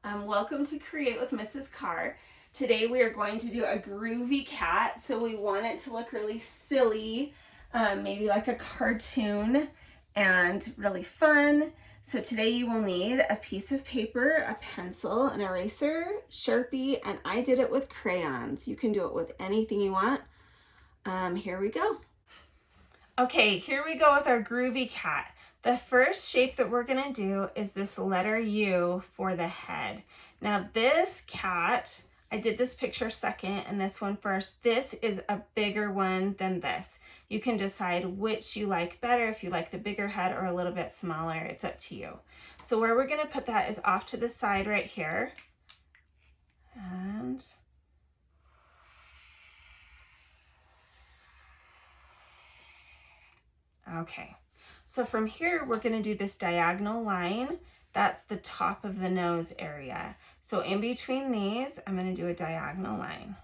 Welcome to Create with Mrs. Carr. Today we are going to do a groovy cat, so we want it to look really silly, maybe like a cartoon, and really fun. So today you will need a piece of paper, a pencil, an eraser, Sharpie, and I did it with crayons. You can do it with anything you want. Here we go. Okay, here we go with our groovy cat. The first shape that we're gonna do is this letter U for the head. Now this cat, I did this picture second and this one first. This is a bigger one than this. You can decide which you like better, if you like the bigger head or a little bit smaller, it's up to you. So where we're gonna put that is off to the side right here. And okay, so from here, we're gonna do this diagonal line. That's the top of the nose area. So in between these, I'm gonna do a diagonal line.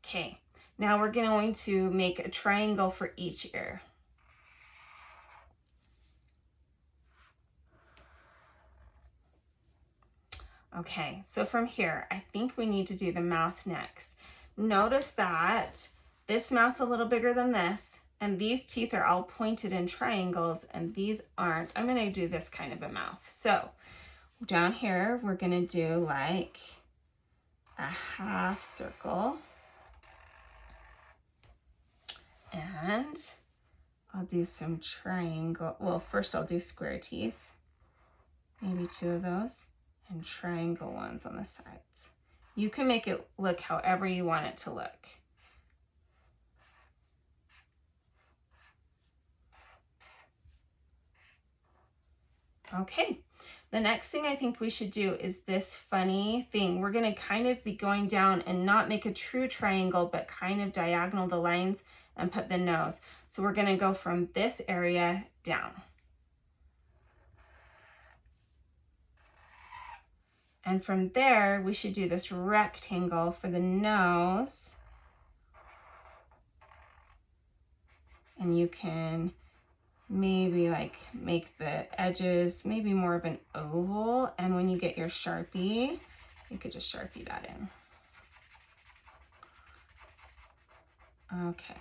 Okay, now we're going to make a triangle for each ear. Okay, so from here, I think we need to do the mouth next. Notice that this mouth's a little bigger than this, and these teeth are all pointed in triangles, and these aren't. I'm gonna do this kind of a mouth. So down here, we're gonna do like a half circle. And I'll do some triangle. Well, first I'll do square teeth, maybe 2 of those, and triangle ones on the sides. You can make it look however you want it to look. Okay, the next thing I think we should do is this funny thing. We're gonna kind of be going down and not make a true triangle, but kind of diagonal the lines and put the nose. So we're gonna go from this area down. And from there, we should do this rectangle for the nose. And you can maybe like make the edges maybe more of an oval. And when you get your Sharpie, you could just Sharpie that in. Okay.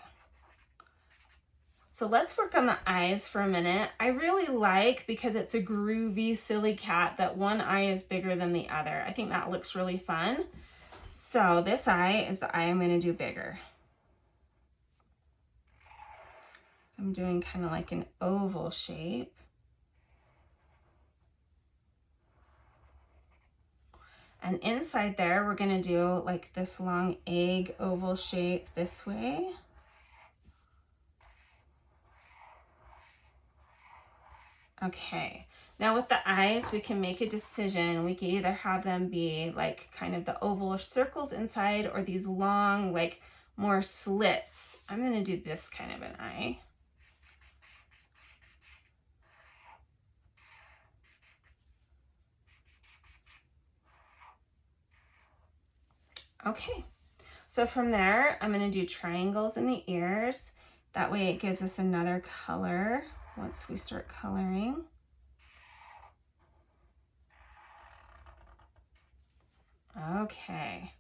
So let's work on the eyes for a minute. I really like, because it's a groovy, silly cat, that one eye is bigger than the other. I think that looks really fun. So this eye is the eye I'm gonna do bigger. So I'm doing kind of like an oval shape. And inside there, we're gonna do like this long egg oval shape this way. Okay, now with the eyes, we can make a decision. We can either have them be like kind of the oval circles inside, or these long, like more slits. I'm gonna do this kind of an eye. Okay, so from there, I'm gonna do triangles in the ears. That way it gives us another color once we start coloring. Okay,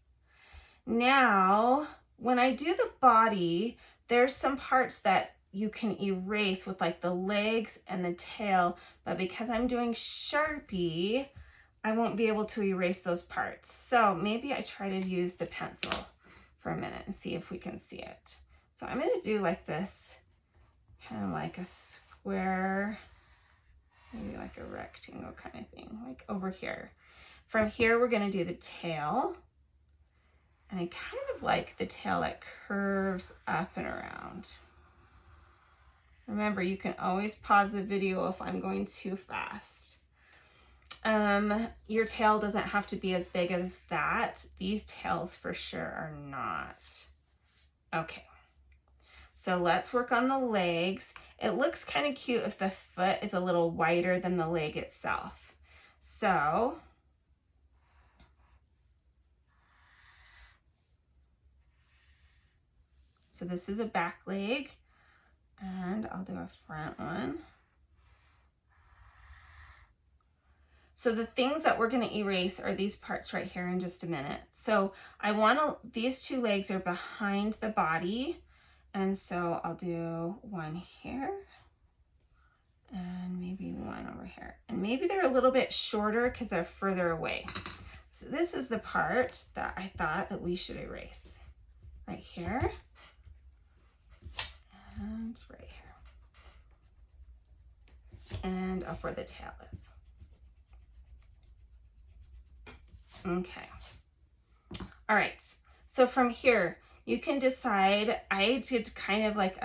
now when I do the body, there's some parts that you can erase with like the legs and the tail, but because I'm doing Sharpie, I won't be able to erase those parts. So maybe I try to use the pencil for a minute and see if we can see it. So I'm gonna do like this, kind of like a square, maybe like a rectangle kind of thing, like over here. From here, we're gonna do the tail. And I kind of like the tail that curves up and around. Remember, you can always pause the video if I'm going too fast. Your tail doesn't have to be as big as that. These tails for sure are not. Okay, so let's work on the legs. It looks kind of cute if the foot is a little wider than the leg itself. So this is a back leg, and I'll do a front one. So the things that we're going to erase are these parts right here in just a minute. So I want to, these two legs are behind the body. And so I'll do one here and maybe one over here. And maybe they're a little bit shorter because they're further away. So this is the part that I thought that we should erase. Right here and right here. And up where the tail is. Okay. All right. So from here, you can decide. I did kind of like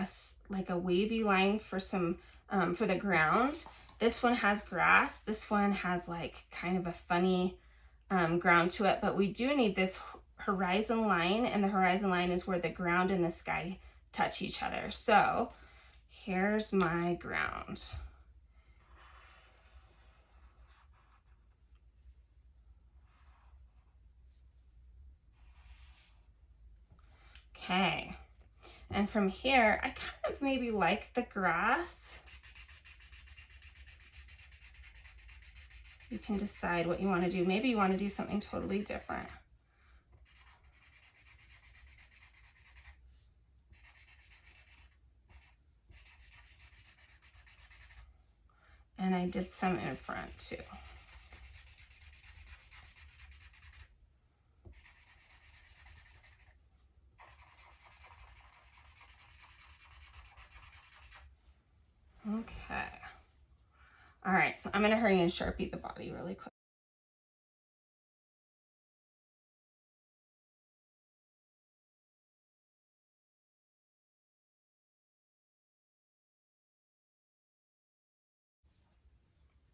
a wavy line for some for the ground. This one has grass. This one has like kind of a funny ground to it, but we do need this horizon line, and the horizon line is where the ground and the sky touch each other. So here's my ground. Okay, and from here, I kind of maybe like the grass. You can decide what you want to do. Maybe you want to do something totally different. And I did some in front too. Okay. All right, so I'm gonna hurry and Sharpie the body really quick.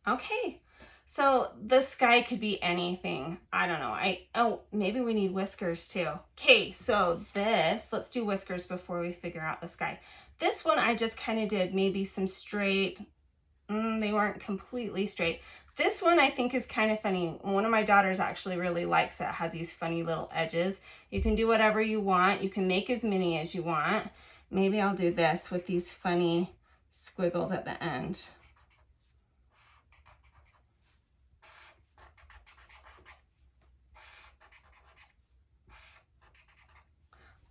Okay, so the sky could be anything. I don't know. Oh, maybe we need whiskers too. Okay, so let's do whiskers before we figure out the sky. This one I just kind of did maybe some straight, they weren't completely straight. This one I think is kind of funny. One of my daughters actually really likes it. It has these funny little edges. You can do whatever you want. You can make as many as you want. Maybe I'll do this with these funny squiggles at the end.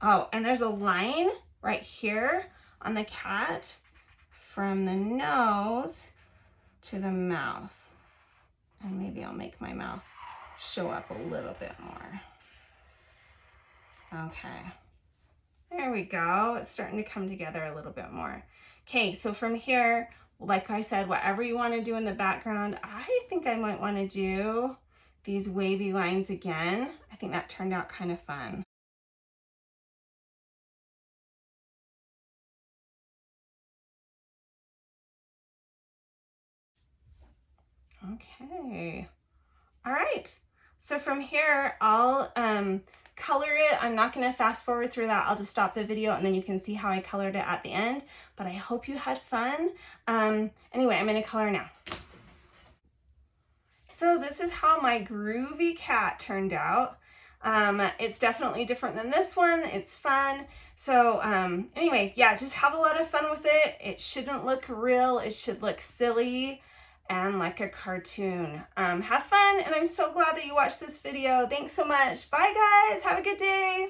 Oh, and there's a line right here on the cat from the nose to the mouth. And maybe I'll make my mouth show up a little bit more. Okay, there we go. It's starting to come together a little bit more. Okay, so from here, like I said, whatever you want to do in the background, I think I might want to do these wavy lines again. I think that turned out kind of fun. Okay, all right. So from here, I'll color it. I'm not gonna fast forward through that. I'll just stop the video and then you can see how I colored it at the end, but I hope you had fun. Anyway, I'm gonna color now. So this is how my Groovy Cat turned out. It's definitely different than this one. It's fun. So anyway, yeah, just have a lot of fun with it. It shouldn't look real. It should look silly and like a cartoon. Have fun, and I'm so glad that you watched this video. Thanks so much. Bye guys, have a good day.